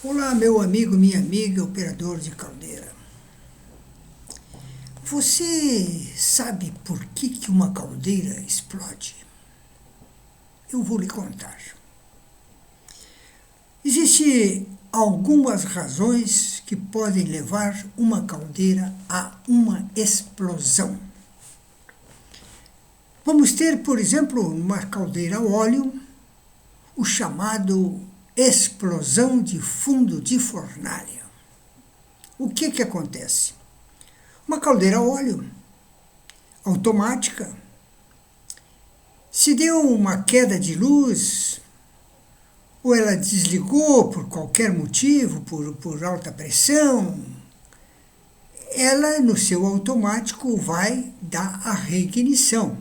Olá, meu amigo, minha amiga, operador de caldeira. Você sabe por que uma caldeira explode? Eu vou lhe contar. Existem algumas razões que podem levar uma caldeira a uma explosão. Vamos ter, por exemplo, numa caldeira a óleo, o chamado explosão de fundo de fornalha. O que acontece? Uma caldeira a óleo automática, se deu uma queda de luz, ou ela desligou por qualquer motivo, por alta pressão, ela no seu automático vai dar a reignição.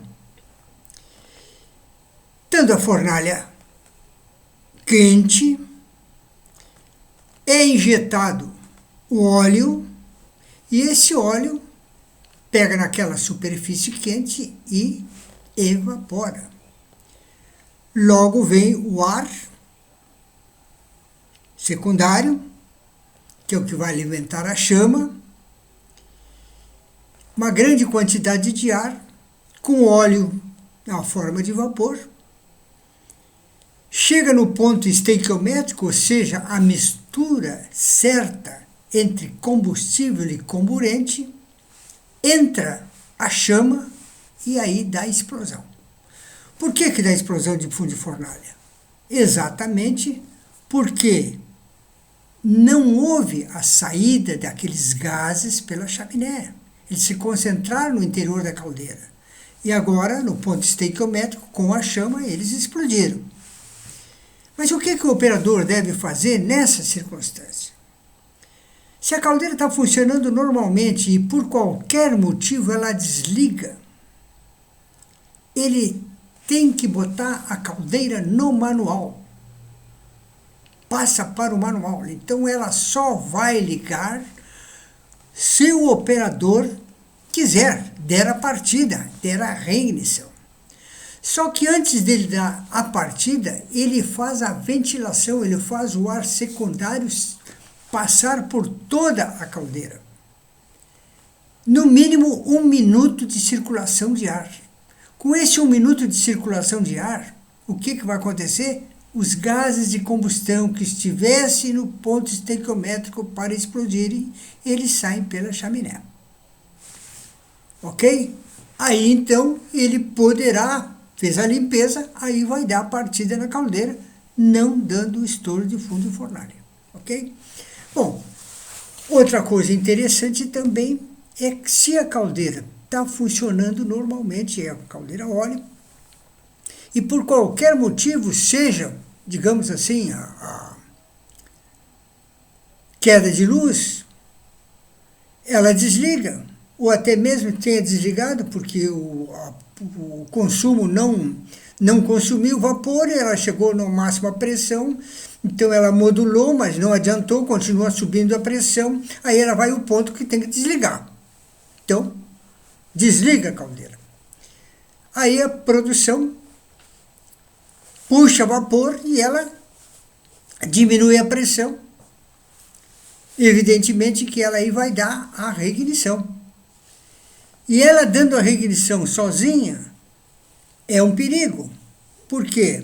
Estando a fornalha quente, é injetado o óleo e esse óleo pega naquela superfície quente e evapora. Logo vem o ar secundário, que é o que vai alimentar a chama, uma grande quantidade de ar com óleo na forma de vapor, chega no ponto estequiométrico, ou seja, a mistura certa entre combustível e comburente, entra a chama e aí dá a explosão. Por que dá explosão de fundo de fornalha? Exatamente porque não houve a saída daqueles gases pela chaminé. Eles se concentraram no interior da caldeira. E agora, no ponto estequiométrico, com a chama, eles explodiram. Mas o que o operador deve fazer nessa circunstância? Se a caldeira está funcionando normalmente e por qualquer motivo ela desliga, ele tem que botar a caldeira no manual. Passa para o manual. Então ela só vai ligar se o operador quiser, der a partida, der a reignição. Só que antes dele dar a partida, ele faz a ventilação, ele faz o ar secundário passar por toda a caldeira. No mínimo 1 minuto de circulação de ar. Com esse 1 minuto de circulação de ar, o que vai acontecer? Os gases de combustão que estivessem no ponto estequiométrico para explodirem, eles saem pela chaminé. Ok? Aí então ele poderá, fez a limpeza, aí vai dar a partida na caldeira, não dando o estouro de fundo de fornalha. Ok? Bom, outra coisa interessante também é que se a caldeira está funcionando normalmente, é a caldeira a óleo, e por qualquer motivo, seja, digamos assim, a queda de luz, ela desliga, ou até mesmo tenha desligado porque o consumo não consumiu vapor, ela chegou na máxima pressão, então ela modulou, mas não adiantou, continua subindo a pressão, aí ela vai ao ponto que tem que desligar. Então, desliga a caldeira. Aí a produção puxa vapor e ela diminui a pressão. Evidentemente que ela aí vai dar a reignição. E ela dando a reignição sozinha é um perigo. Por quê?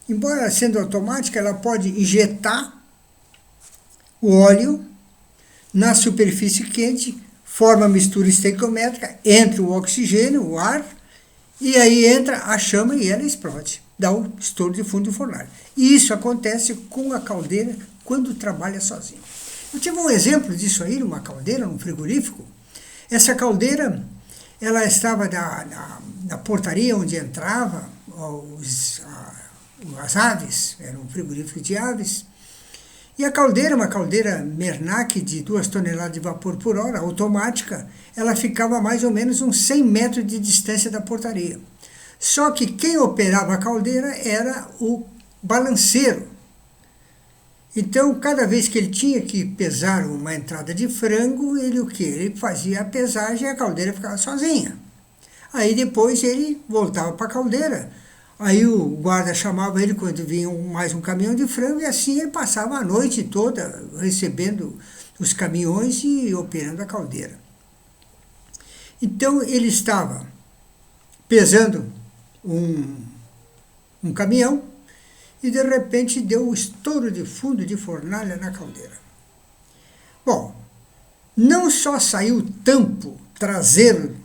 Embora sendo automática, ela pode injetar o óleo na superfície quente, forma a mistura estequiométrica, entra o oxigênio, o ar, e aí entra a chama e ela explode, dá o estouro de fundo de fornalha. E isso acontece com a caldeira quando trabalha sozinha. Eu tive um exemplo disso aí, numa caldeira, num frigorífico. Essa caldeira, ela estava na portaria onde entrava as aves, era um frigorífico de aves, e a caldeira, uma caldeira Mernac de 2 toneladas de vapor por hora, automática, ela ficava a mais ou menos uns 100 metros de distância da portaria. Só que quem operava a caldeira era o balanceiro. Então, cada vez que ele tinha que pesar uma entrada de frango, ele o quê? Ele fazia a pesagem e a caldeira ficava sozinha. Aí depois ele voltava para a caldeira. Aí o guarda chamava ele quando vinha mais um caminhão de frango e assim ele passava a noite toda recebendo os caminhões e operando a caldeira. Então ele estava pesando um caminhão e de repente deu um estouro de fundo de fornalha na caldeira. Bom, não só saiu o tampo traseiro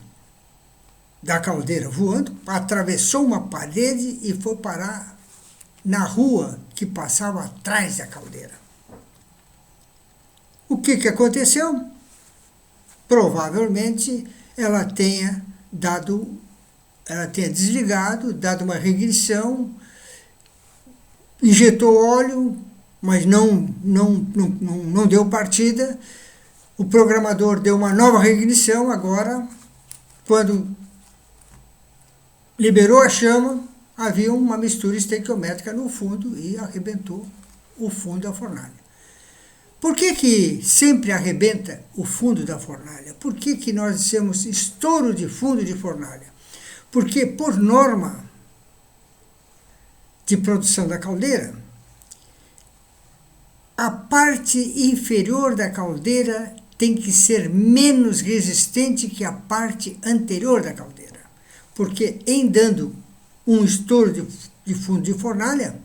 da caldeira voando, atravessou uma parede e foi parar na rua que passava atrás da caldeira. O que aconteceu? Provavelmente ela tenha desligado, dado uma regressão, injetou óleo, mas não deu partida. O programador deu uma nova regressão agora, quando liberou a chama, havia uma mistura estequiométrica no fundo e arrebentou o fundo da fornalha. Por que sempre arrebenta o fundo da fornalha? Por que nós dizemos estouro de fundo de fornalha? Porque, por norma de produção da caldeira, a parte inferior da caldeira tem que ser menos resistente que a parte anterior da caldeira. Porque em dando um estouro de fundo de fornalha,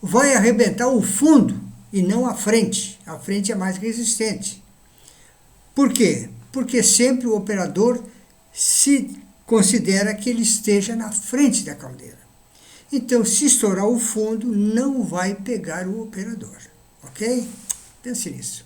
vai arrebentar o fundo e não a frente. A frente é mais resistente. Por quê? Porque sempre o operador se considera que ele esteja na frente da caldeira. Então, se estourar o fundo, não vai pegar o operador. Ok? Pense nisso.